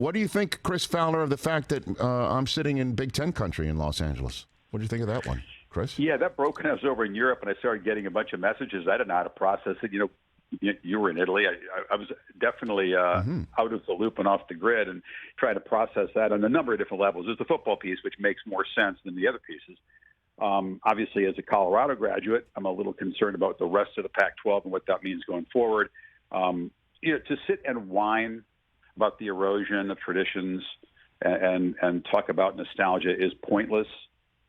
What do you think, Chris Fowler, of the fact that I'm sitting in Big Ten country in Los Angeles? What do you think of that one, Chris? Yeah, that broke when I was over in Europe, and I started getting a bunch of messages. I didn't know how to process it. You were in Italy. I was definitely out of the loop and off the grid, and trying to process that on a number of different levels. There's the football piece, which makes more sense than the other pieces. Obviously, as a Colorado graduate, I'm a little concerned about the rest of the Pac-12 and what that means going forward. To sit and whine about the erosion of traditions and talk about nostalgia is pointless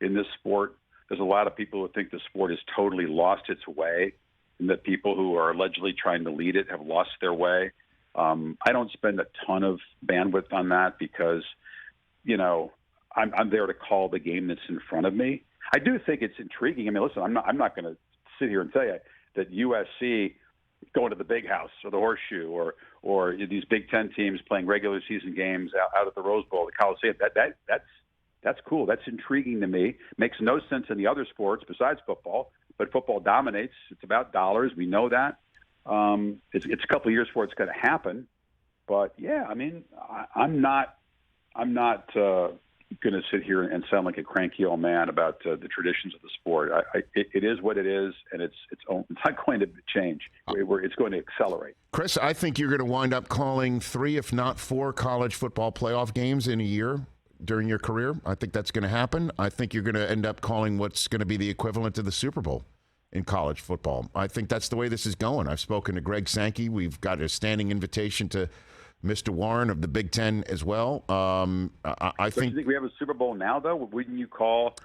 in this sport. There's a lot of people who think the sport has totally lost its way, and that people who are allegedly trying to lead it have lost their way. I don't spend a ton of bandwidth on that because, I'm there to call the game that's in front of me. I do think it's intriguing. I mean, listen, I'm not going to sit here and tell you that USC going to the Big House or the Horseshoe or these Big Ten teams playing regular season games out at the Rose Bowl, the Coliseum. That's cool. That's intriguing to me. Makes no sense in the other sports besides football, but football dominates. It's about dollars. We know that. It's a couple of years before it's going to happen. But yeah, I mean, I'm not going to sit here and sound like a cranky old man about the traditions of the sport. It is what it is, and it's not going to change. It's going to accelerate. Chris, I think you're going to wind up calling 3, if not 4, college football playoff games in a year during your career. I think that's going to happen. I think you're going to end up calling what's going to be the equivalent to the Super Bowl in college football. I think that's the way this is going. I've spoken to Greg Sankey. We've got a standing invitation to Mr. Warren of the Big Ten as well. I think. You think we have a Super Bowl now, though? Wouldn't you call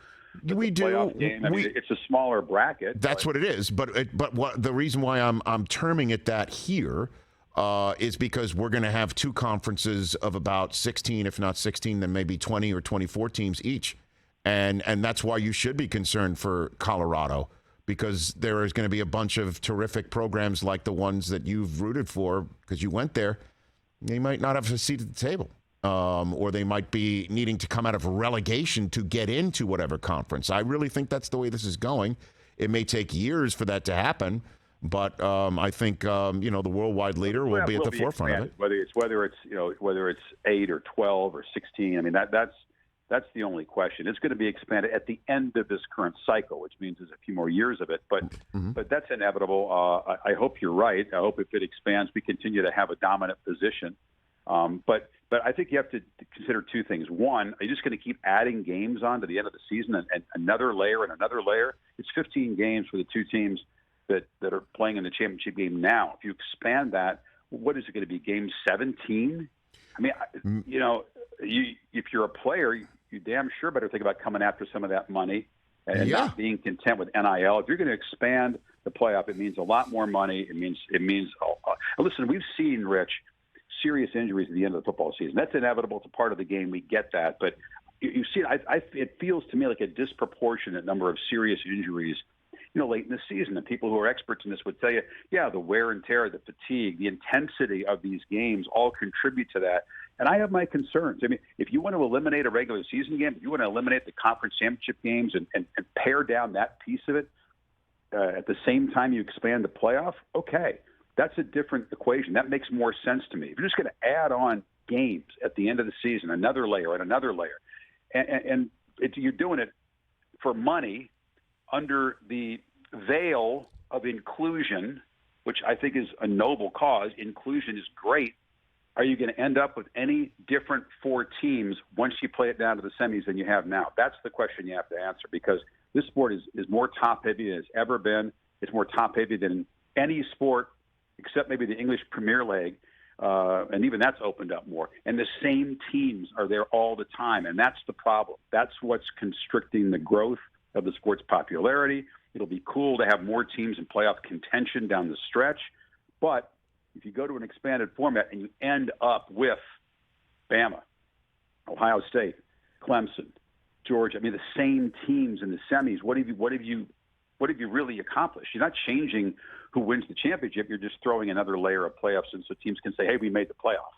we do? Playoff game? I mean, it's a smaller bracket. That's what it is. But what the reason why I'm terming it that here is because we're going to have 2 conferences of about 16, if not 16, then maybe 20 or 24 teams each, and that's why you should be concerned for Colorado, because there is going to be a bunch of terrific programs like the ones that you've rooted for because you went there. They might not have a seat at the table, or they might be needing to come out of relegation to get into whatever conference. I really think that's the way this is going. It may take years for that to happen, but I think the worldwide leader will be at the forefront of it. Whether it's 8 or 12 or 16. I mean that's the only question. It's going to be expanded at the end of this current cycle, which means there's a few more years of it. But that's inevitable. I hope you're right. I hope if it expands, we continue to have a dominant position. But I think you have to consider 2 things. One, are you just going to keep adding games on to the end of the season and another layer and another layer? It's 15 games for the 2 teams that are playing in the championship game now. If you expand that, what is it going to be, game 17? I mean, if you're a player, you damn sure better think about coming after some of that money and not being content with NIL. If you're going to expand the playoff, it means a lot more money. It means. Listen, we've seen, Rich, serious injuries at the end of the football season. That's inevitable. It's a part of the game. We get that, but you see, it feels to me like a disproportionate number of serious injuries, late in the season. And people who are experts in this would tell you, the wear and tear, the fatigue, the intensity of these games all contribute to that. And I have my concerns. I mean, if you want to eliminate a regular season game, if you want to eliminate the conference championship games and pare down that piece of it at the same time you expand the playoff, okay, that's a different equation. That makes more sense to me. If you're just going to add on games at the end of the season, another layer and another layer, and you're doing it for money under the veil of inclusion, which I think is a noble cause. Inclusion is great. Are you going to end up with any different 4 teams once you play it down to the semis than you have now? That's the question you have to answer, because this sport is more top-heavy than it's ever been. It's more top-heavy than any sport except maybe the English Premier League, and even that's opened up more. And the same teams are there all the time, and that's the problem. That's what's constricting the growth of the sport's popularity. It'll be cool to have more teams in playoff contention down the stretch, but if you go to an expanded format and you end up with Bama, Ohio State, Clemson, Georgia, I mean, the same teams in the semis, what have you really accomplished? You're not changing who wins the championship. You're just throwing another layer of playoffs in so teams can say, hey, we made the playoff.